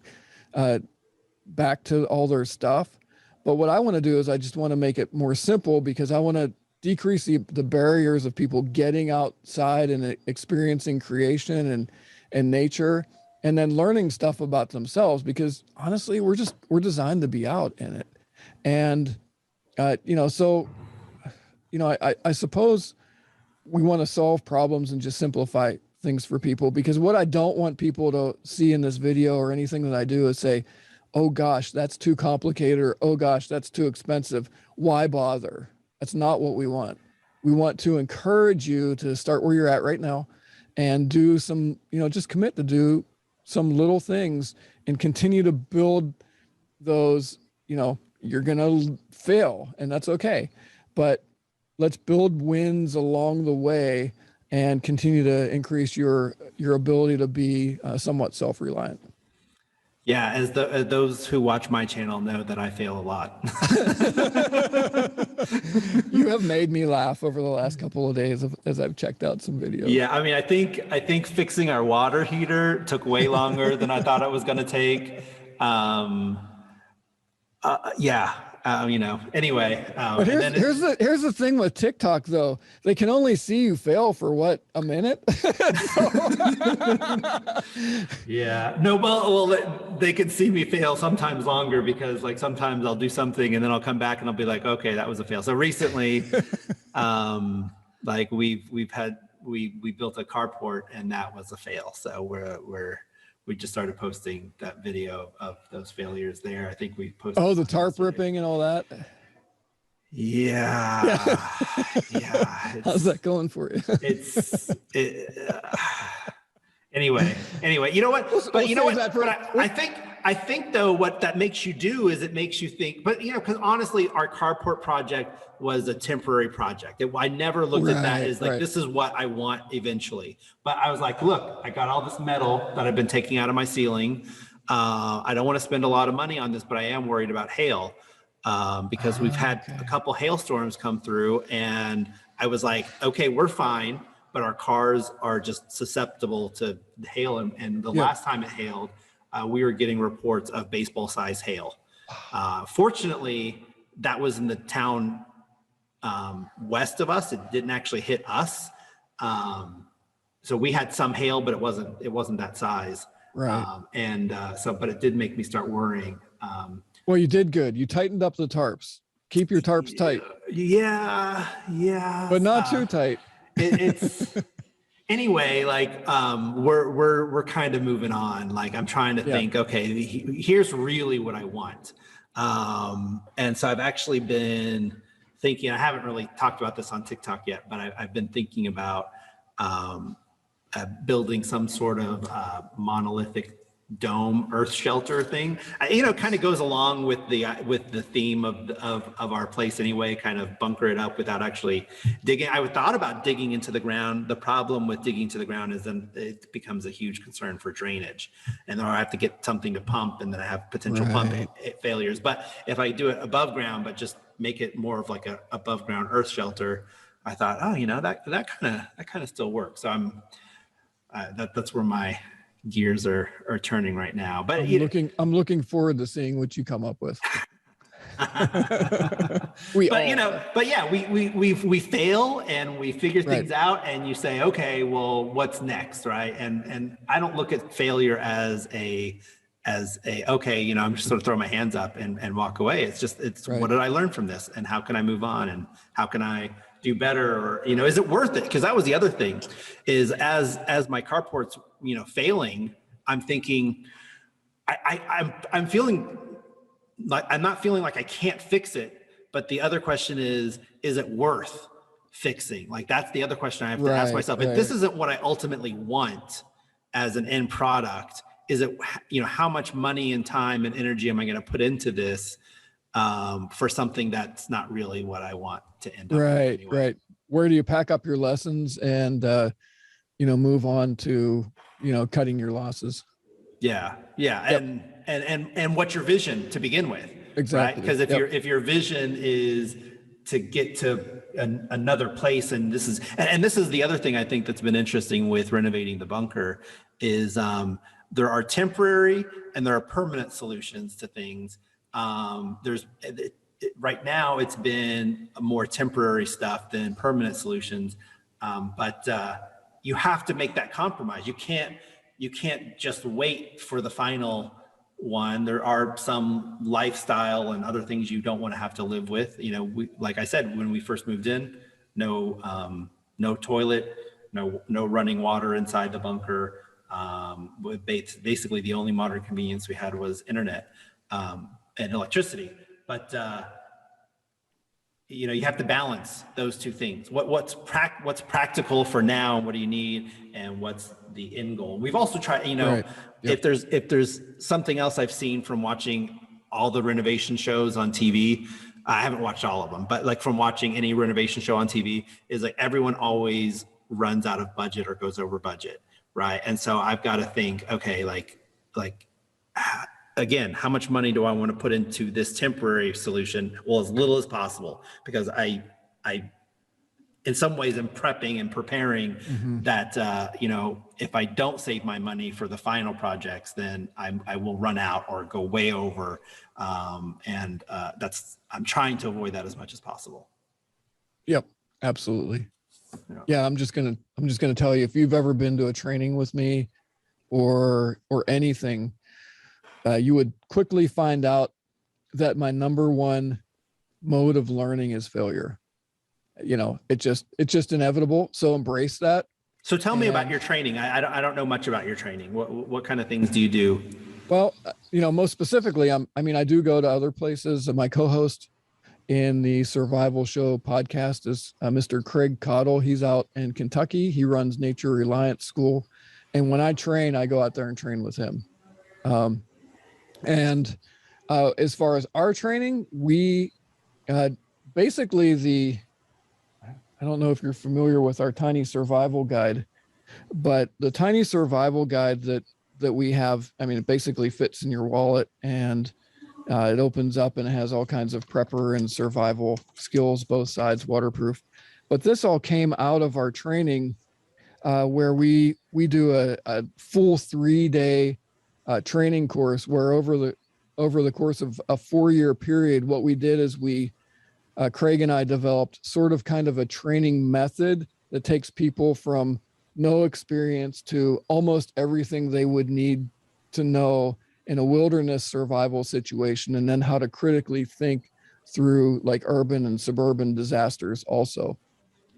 back to all their stuff. But what I want to do is, I just want to make it more simple, because I want to decrease the barriers of people getting outside and experiencing creation and nature, and then learning stuff about themselves, because honestly, we're designed to be out in it. And you know, so, you know, I suppose we want to solve problems and just simplify things for people, because what I don't want people to see in this video or anything that I do is say, oh gosh, that's too complicated, or oh gosh, that's too expensive. Why bother? That's not what we want. We want to encourage you to start where you're at right now and do some, you know, just commit to do some little things and continue to build those. You know, you're going to fail, and that's okay, but let's build wins along the way and continue to increase your ability to be somewhat self-reliant. Yeah, as those who watch my channel know that I fail a lot. You have made me laugh over the last couple of days as I've checked out some videos. Yeah, I mean, I think fixing our water heater took way longer than I thought it was going to take. Yeah. You know, anyway. But here's the thing with TikTok, though. They can only see you fail for what, a minute? Yeah. No, well, they can see me fail sometimes longer, because, like, sometimes I'll do something and then I'll come back and I'll be like, okay, that was a fail. So recently, like, we built a carport and that was a fail. So we just started posting that video of those failures there. I think we posted. Oh, the tarp ripping and all that. Yeah. Yeah. How's that going for you? Anyway, you know what? But you know what? But I I think though, what that makes you do is it makes you think, but because honestly, our carport project was a temporary project. I never looked at that as like, this is what I want eventually. But I was like, look, I got all this metal that I've been taking out of my ceiling. I don't want to spend a lot of money on this, but I am worried about hail because we've had a couple hailstorms come through, and I was like, okay, we're fine, but our cars are just susceptible to hail. And the last time it hailed, we were getting reports of baseball-sized hail. Fortunately, that was in the town west of us. It didn't actually hit us. So we had some hail, but it wasn't that size. Right. But it did make me start worrying. Well, you did good. You tightened up the tarps. Keep your tarps tight. Yeah. But not too tight. It's anyway, like we're kind of moving on. Like I'm trying to think, okay, here's really what I want. And so I've actually been thinking, I haven't really talked about this on TikTok yet, but I've been thinking about building some sort of monolithic dome earth shelter thing. Kind of goes along with the theme of our place anyway, kind of bunker it up without actually digging. I thought about digging into the ground. The problem with digging to the ground is then it becomes a huge concern for drainage, and then I have to get something to pump, and then I have potential pump failures. But if I do it above ground, but just make it more of like a above ground earth shelter, I thought, that kind of still works. So that's where my gears are turning right now. But I'm looking forward to seeing what you come up with. we fail and we figure things out, and you say, okay, well, what's next, right? And I don't look at failure as a okay, I'm just sort of throw my hands up and walk away. It's what did I learn from this, and how can I move on, and how can I do better, or is it worth it? Because that was the other thing, is as my carport's failing, I'm thinking I'm feeling like I'm not feeling like I can't fix it, but the other question is it worth fixing? Like that's the other question I have to ask myself. If this isn't what I ultimately want as an end product, is it how much money and time and energy am I going to put into this for something that's not really what I want to end up with anyway. Right. Where do you pack up your lessons and move on to cutting your losses? Yeah. Yep. And what's your vision to begin with? Exactly. Because if your vision is to get to another place, and this is the other thing I think that's been interesting with renovating the bunker is there are temporary and there are permanent solutions to things. Right now it's been more temporary stuff than permanent solutions, but you have to make that compromise. You can't just wait for the final one. There are some lifestyle and other things you don't want to have to live with. Like I said, when we first moved in, no toilet, no running water inside the bunker. Basically the only modern convenience we had was internet and electricity. But you have to balance those two things. What's practical for now, and what do you need, and what's the end goal? We've also tried, if there's something else I've seen from watching all the renovation shows on TV, I haven't watched all of them, but like from watching any renovation show on TV, is like everyone always runs out of budget or goes over budget, right? And so I've got to think, okay, like again, how much money do I want to put into this temporary solution? Well, as little as possible, because I in some ways am prepping and preparing that, if I don't save my money for the final projects, then I will run out or go way over. I'm trying to avoid that as much as possible. Yep, absolutely. Yeah, I'm just gonna tell you, if you've ever been to a training with me or anything, you would quickly find out that my number one mode of learning is failure. It's just inevitable. So embrace that. So tell me about your training. I don't know much about your training. What kind of things do you do? Well, most specifically, I do go to other places. My co-host in the Survival Show podcast is Mr. Craig Cottle. He's out in Kentucky. He runs Nature Reliance School. And when I train, I go out there and train with him. And as far as our training, we basically I don't know if you're familiar with our tiny survival guide, but the tiny survival guide that we have, I mean, it basically fits in your wallet, and it opens up and it has all kinds of prepper and survival skills, both sides, waterproof. But this all came out of our training, where we do a full 3-day training course, where over the course of a 4-year period, what we did is Craig and I developed sort of kind of a training method that takes people from no experience to almost everything they would need to know in a wilderness survival situation, and then how to critically think through like urban and suburban disasters also.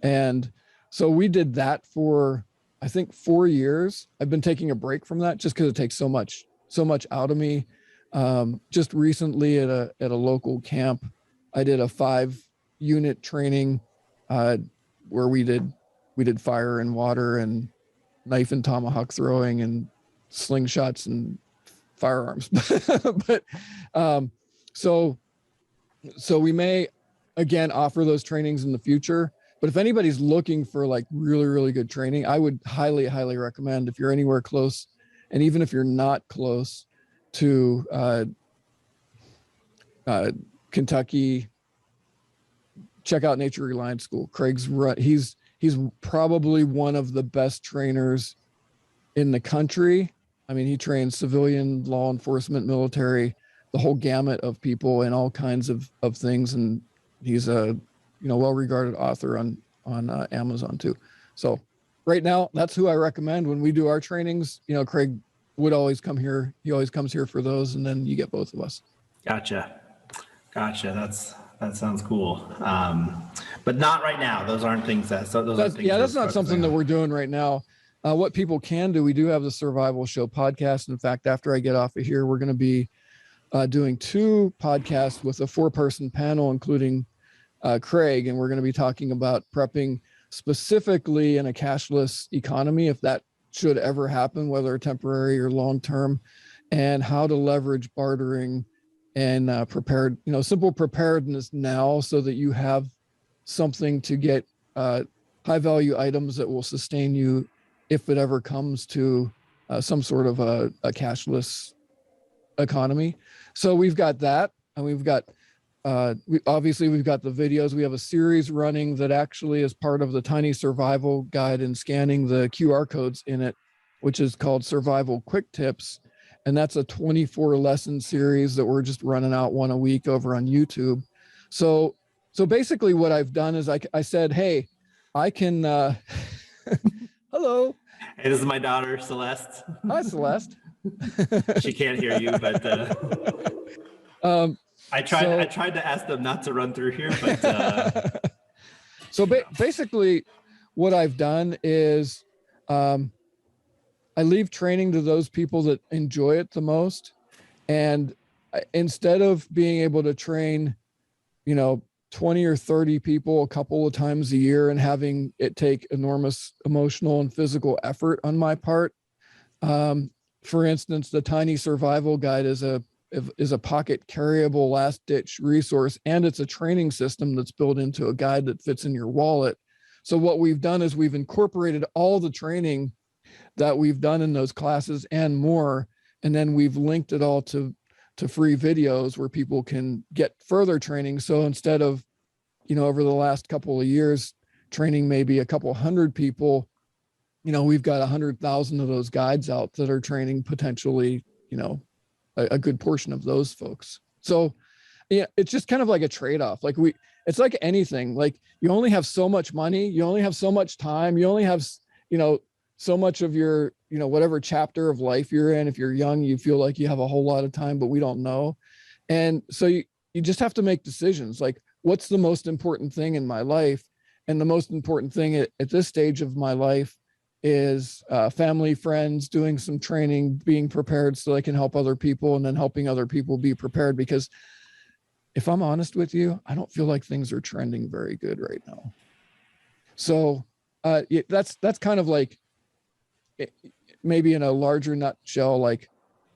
And so we did that for, I think, 4 years. I've been taking a break from that just because it takes so much out of me. Just recently at a local camp, I did a 5-unit training where we did fire and water and knife and tomahawk throwing and slingshots and firearms. But so we may again offer those trainings in the future. But if anybody's looking for like really, really good training, I would highly, highly recommend, if you're anywhere close, and even if you're not close to Kentucky, check out Nature Reliance School. Craig's he's probably one of the best trainers in the country. I mean, he trains civilian, law enforcement, military, the whole gamut of people and all kinds of things. And he's a well-regarded author on Amazon too. So right now, that's who I recommend when we do our trainings. Craig would always come here. He always comes here for those, and then you get both of us. Gotcha. That sounds cool. But not right now. Those aren't things that's not something that we're doing right now. What people can do, we do have the Survival Show podcast. In fact, after I get off of here, we're going to be doing 2 podcasts with a 4-person panel, including Craig, and we're going to be talking about prepping specifically in a cashless economy, if that should ever happen, whether temporary or long-term, and how to leverage bartering and simple preparedness now, so that you have something to get high value items that will sustain you if it ever comes to some sort of a cashless economy. So we've got that, and we've got we've got the videos. We have a series running that actually is part of the Tiny Survival Guide and scanning the QR codes in it, which is called Survival Quick Tips. And that's a 24 lesson series that we're just running out one a week over on YouTube. So basically what I've done is I said, hey, I can, hello. Hey, this is my daughter, Celeste. Hi, Celeste. She can't hear you, but I tried to ask them not to run through here, but so basically what I've done is I leave training to those people that enjoy it the most. And instead of being able to train, 20 or 30 people a couple of times a year and having it take enormous emotional and physical effort on my part, for instance, the Tiny Survival Guide is a pocket carryable last ditch resource, and it's a training system that's built into a guide that fits in your wallet. So what we've done is we've incorporated all the training that we've done in those classes and more, and then we've linked it all to free videos where people can get further training. So instead of, over the last couple of years training maybe a couple hundred people, we've got 100,000 of those guides out that are training potentially, a good portion of those folks. So yeah, it's just kind of like a trade-off. Like it's like anything, like you only have so much money, you only have so much time, you only have, so much of your, whatever chapter of life you're in. If you're young, you feel like you have a whole lot of time, but we don't know. And so you just have to make decisions. Like, what's the most important thing in my life? And the most important thing at this stage of my life is family, friends, doing some training, being prepared so I can help other people, and then helping other people be prepared. Because if I'm honest with you, I don't feel like things are trending very good right now. So that's kind of like, maybe in a larger nutshell, like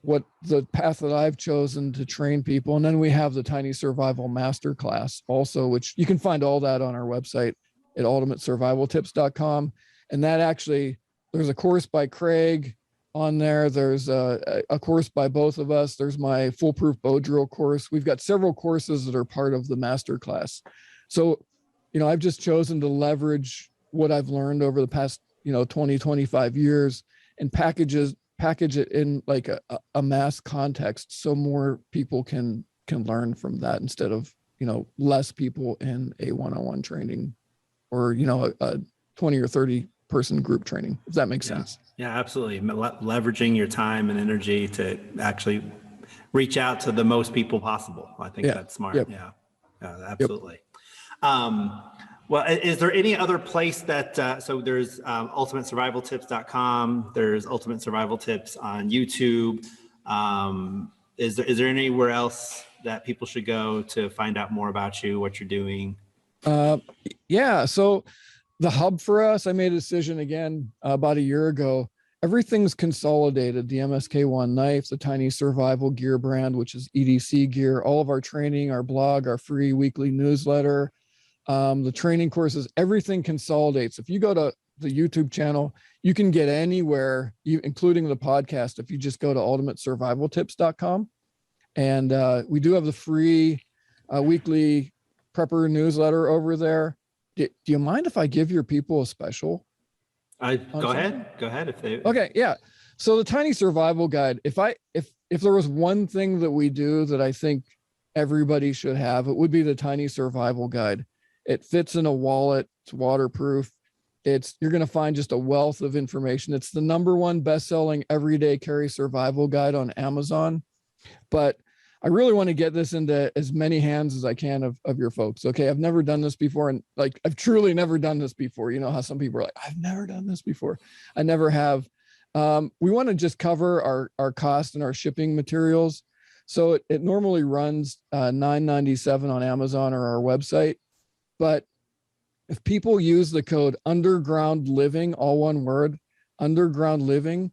what the path that I've chosen to train people. And then we have the Tiny Survival Masterclass also, which you can find all that on our website at ultimatesurvivaltips.com. And that actually, there's a course by Craig on there. There's a course by both of us. There's my foolproof bow drill course. We've got several courses that are part of the masterclass. So, I've just chosen to leverage what I've learned over the past, 20, 25 years and package it in like a mass context so more people can learn from that instead of, less people in a one-on-one training or, a 20 or 30 person group training, if that makes sense. Yeah, absolutely. Leveraging your time and energy to actually reach out to the most people possible. I think that's smart. Yep. Yeah, absolutely. Yep. Well, is there any other place that, so there's ultimatesurvivaltips.com, there's Ultimate Survival Tips on YouTube. Is there anywhere else that people should go to find out more about you, what you're doing? Yeah. So the hub for us, I made a decision again about a year ago. Everything's consolidated. The MSK1 knife, the Tiny Survival Gear brand, which is EDC gear, all of our training, our blog, our free weekly newsletter, the training courses, everything consolidates. If you go to the YouTube channel, you can get anywhere, including the podcast, if you just go to ultimatesurvivaltips.com. And we do have the free weekly prepper newsletter over there. Do you mind if I give your people a special? Go ahead. If they. Okay. Yeah. So the Tiny Survival Guide, if there was one thing that we do that I think everybody should have, it would be the Tiny Survival Guide. It fits in a wallet. It's waterproof. You're going to find just a wealth of information. It's the #1 best-selling everyday carry survival guide on Amazon. But I really want to get this into as many hands as I can of your folks. Okay. I've never done this before. And like, I've truly never done this before. You know how some people are like, I've never done this before. I never have. We want to just cover our cost and our shipping materials. So it normally runs $9.97 on Amazon or our website. But if people use the code Underground Living, all one word, Underground Living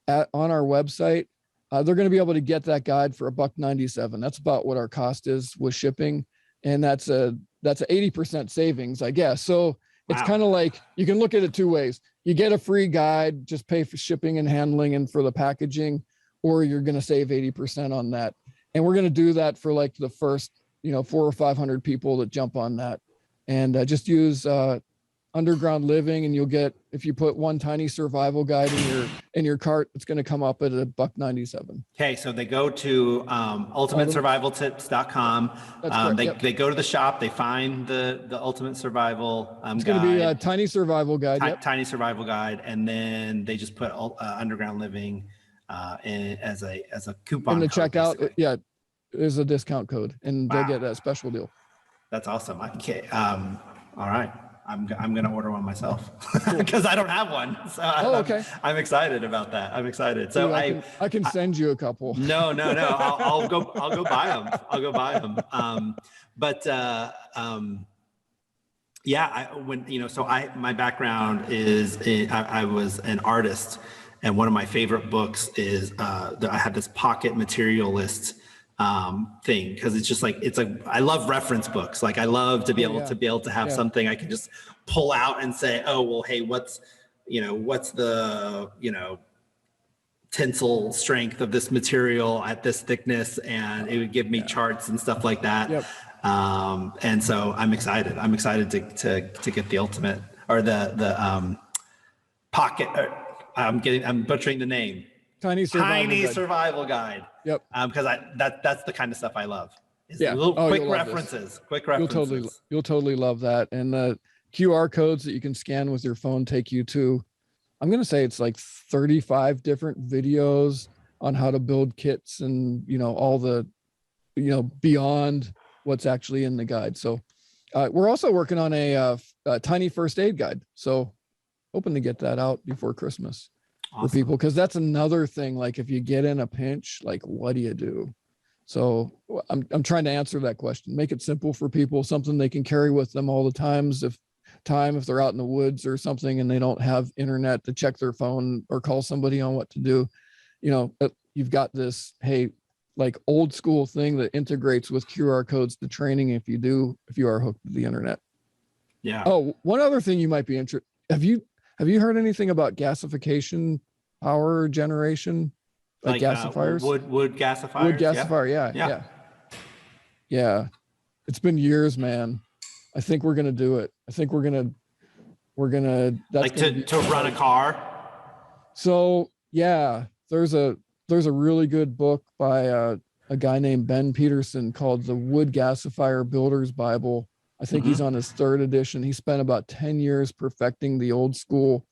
on our website, they're going to be able to get that guide for $1.97. That's about what our cost is with shipping. And that's a 80% savings, I guess. So it's kind of like, you can look at it two ways. You get a free guide, just pay for shipping and handling and for the packaging, or you're going to save 80% on that. And we're going to do that for like the first, 400 or 500 people that jump on that. And just use Underground Living, and you'll get, if you put one Tiny Survival Guide in your cart, it's going to come up at $1.97. Okay, so they go to ultimatesurvivaltips.com. They go to the shop, they find the Ultimate Survival it's going to be a Tiny Survival Guide. Tiny Survival Guide, and then they just put Underground Living as a coupon. In the code, checkout, basically. there's a discount code, and they'll get that special deal. That's awesome. Okay. All right. I'm going to order one myself because I don't have one. So okay. I'm excited about that. I'm excited. So I can send you a couple. No. I'll go buy them. I'll go buy them. My background is I was an artist, and one of my favorite books is I had this pocket materialist thing, because it's just like, I love reference books. Like, I love to be able to have something I can just pull out and say, oh, well, hey, what's the tensile strength of this material at this thickness, and it would give me charts and stuff like that. Yep. And so I'm excited to get the Ultimate, or the pocket. I'm butchering the name. Tiny Survival Guide. Yep. Because that's the kind of stuff I love. Yeah. Quick references. You'll totally love that. And the QR codes that you can scan with your phone take you to, I'm going to say it's like 35 different videos on how to build kits, and all the beyond what's actually in the guide. So we're also working on a tiny first aid guide. So hoping to get that out before Christmas. Awesome. For people, because that's another thing. Like, if you get in a pinch, like, what do you do? So I'm trying to answer that question, make it simple for people, something they can carry with them all the times. If they're out in the woods or something and they don't have internet to check their phone or call somebody on what to do, you've got this, hey, like old school thing that integrates with QR codes to training if you are hooked to the internet. Yeah. Oh, one other thing you might be interested. Have you heard anything about gasification power generation? Like gasifiers? Wood gasifiers? Wood gasifier, yeah. Yeah. It's been years, man. I think we're gonna do it. I think we're gonna that's like to run a car. So yeah, there's a really good book by a guy named Ben Peterson called The Wood Gasifier Builder's Bible. I think he's on his 3rd edition. He spent about 10 years perfecting the old school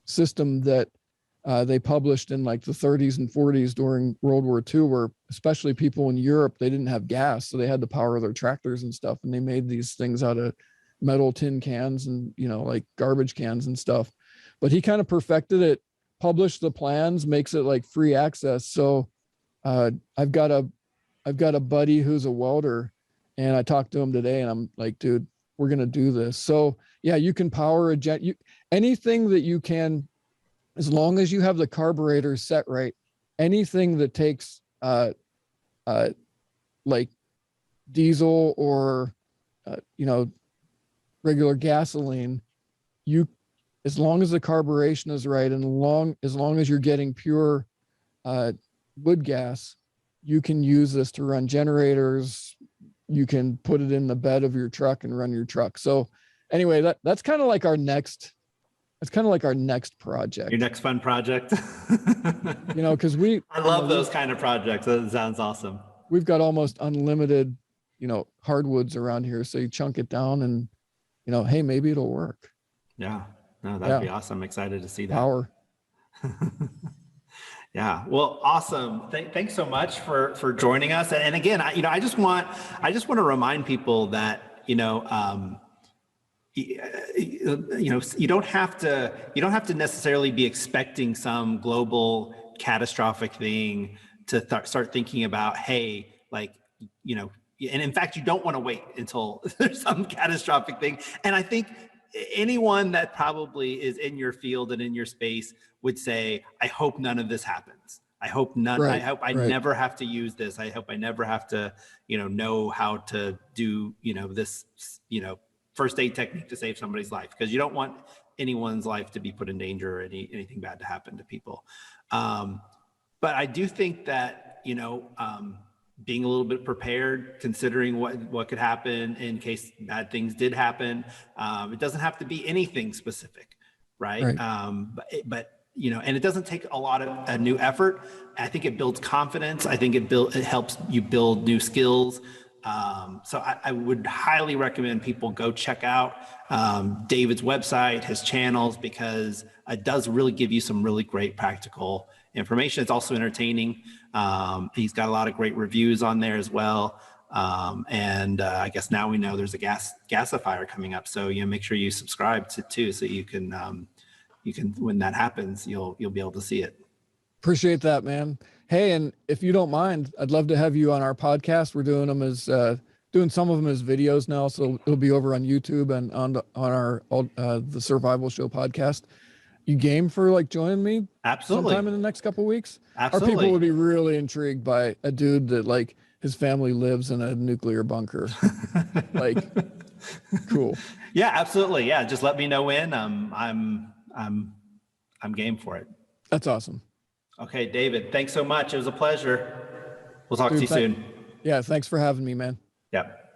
system that they published in like the 30s and 40s during World War II, where especially people in Europe, they didn't have gas, so they had to power their tractors and stuff, and they made these things out of metal tin cans and like garbage cans and stuff. But he kind of perfected it, published the plans, makes it like free access. So I've got a buddy who's a welder, and I talked to him today, and I'm like, dude, we're gonna do this. So yeah, you can power a jet, anything that you can, as long as you have the carburetor set right. Anything that takes like diesel or regular gasoline, as long as the carburation is right, and as long as you're getting pure wood gas, you can use this to run generators. You can put it in the bed of your truck and run your truck. So anyway, that's kind of like our next project. Your next fun project. Because I love those kind of projects. That sounds awesome. We've got almost unlimited, hardwoods around here. So you chunk it down and, hey, maybe it'll work. Yeah. No, that'd be awesome. I'm excited to see that. Power. Yeah. Well, awesome. Thanks so much for joining us. And again, I just want to remind people that, you don't have to necessarily be expecting some global catastrophic thing to start thinking about, hey, and in fact, you don't want to wait until there's some catastrophic thing. And I think anyone that probably is in your field and in your space would say, I hope none of this happens. I hope none. Right, I hope I never have to use this. I hope I never have to, know how to do, this, first aid technique to save somebody's life, because you don't want anyone's life to be put in danger or anything bad to happen to people. But I do think that, being a little bit prepared, considering what could happen in case bad things did happen. It doesn't have to be anything specific, right? But and it doesn't take a lot of a new effort. I think it builds confidence. I think it helps you build new skills. So I would highly recommend people go check out David's website, his channels, because it does really give you some really great practical information. It's also entertaining. He's got a lot of great reviews on there as well. And I guess now we know there's a gasifier coming up. So make sure you subscribe to so you can when that happens, you'll be able to see it. Appreciate that, man. Hey, and if you don't mind, I'd love to have you on our podcast. We're doing them as doing some of them as videos now, so it'll be over on YouTube and on our the Survival Show podcast. You game for joining me? Absolutely. Sometime in the next couple of weeks? Absolutely. Our people would be really intrigued by a dude that his family lives in a nuclear bunker. Cool. Yeah, absolutely. Yeah, just let me know when. I'm game for it. That's awesome. Okay, David, thanks so much. It was a pleasure. We'll talk to you soon. Yeah, thanks for having me, man. Yep.